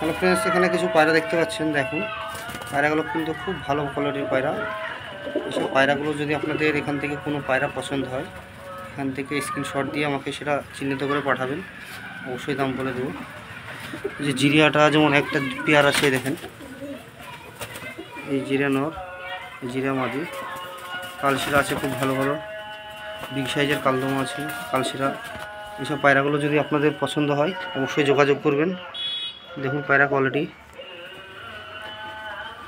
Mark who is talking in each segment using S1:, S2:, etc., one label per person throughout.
S1: Hello friends, এখানে কিছু পায়রা দেখতে পাচ্ছেন। দেখুন, পায়রাগুলো কিন্তু খুব ভালো কোয়ালিটির পায়রা। এইসব পায়রাগুলো যদি আপনাদের এখান থেকে কোনো পায়রা পছন্দ হয়, এখান থেকে স্ক্রিনশট দিয়ে আমাকে সেটা চিহ্নিত করে পাঠাবেন, অবশ্যই দাম বলে দেবো। এই যে জিরিয়াটা যেমন একটা পেয়ার আছে, দেখেন এই জিরিয়া নর, জিরিয়া মাদি, কালশিরা আছে খুব ভালো ভালো, বিগ সাইজের কালদমা আছে, কালশিরা। এইসব পায়রাগুলো যদি আপনাদের পছন্দ হয় অবশ্যই যোগাযোগ করবেন। দেখুন পায়রা কোয়ালিটি।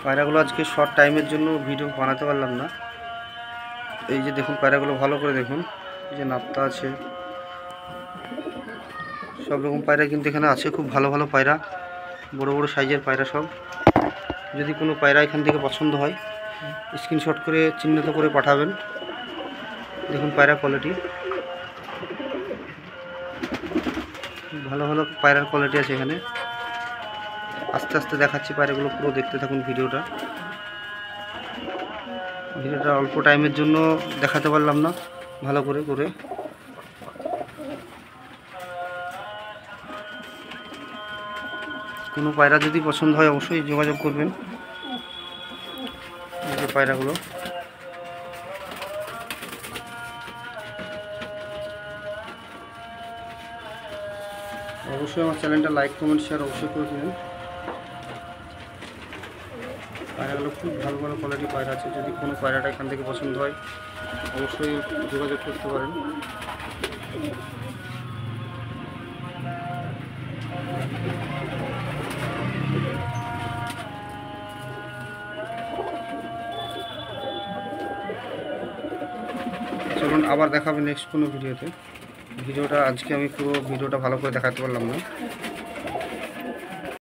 S1: পায়রাগুলো আজকে শর্ট টাইমের জন্য ভিডিও বানাতে পারলাম না। এই যে দেখুন পায়রাগুলো ভালো করে দেখুন, এই যে নাপ্তা আছে, সব রকম পায়রা কিন্তু এখানে আছে। খুব ভালো ভালো পায়রা, বড় বড় সাইজের পায়রা সব। যদি কোনো পায়রা এখান থেকে পছন্দ হয় স্ক্রিনশট করে চিহ্নিত করে পাঠাবেন। দেখুন পায়রা কোয়ালিটি, ভালো ভালো পায়রার কোয়ালিটি আছে এখানে। আস্তে আস্তে দেখাচ্ছি পায়রাগুলো, পুরো দেখতে থাকুন ভিডিওটা। অল্প টাইমের জন্য দেখাতে পারলাম না ভালো করে করে। কোনো পায়রা যদি পছন্দ হয় অবশ্যই যোগাযোগ করবেন। এই যে পায়রাগুলো, অবশ্যই আমার চ্যানেলটা লাইক কমেন্ট শেয়ার অবশ্যই করে দেবেন। পায়রাগুলো খুব ভালো ভালো কোয়ালিটি পায়রা আছে। যদি কোনো পায়রাটা এখান থেকে পছন্দ হয় অবশ্যই যোগাযোগ করতে পারেন। চলুন আবার দেখাবেন নেক্সট কোনো ভিডিওতে। ভিডিওটা আজকে আমি পুরো ভিডিওটা ভালো করে দেখাতে পারলাম না।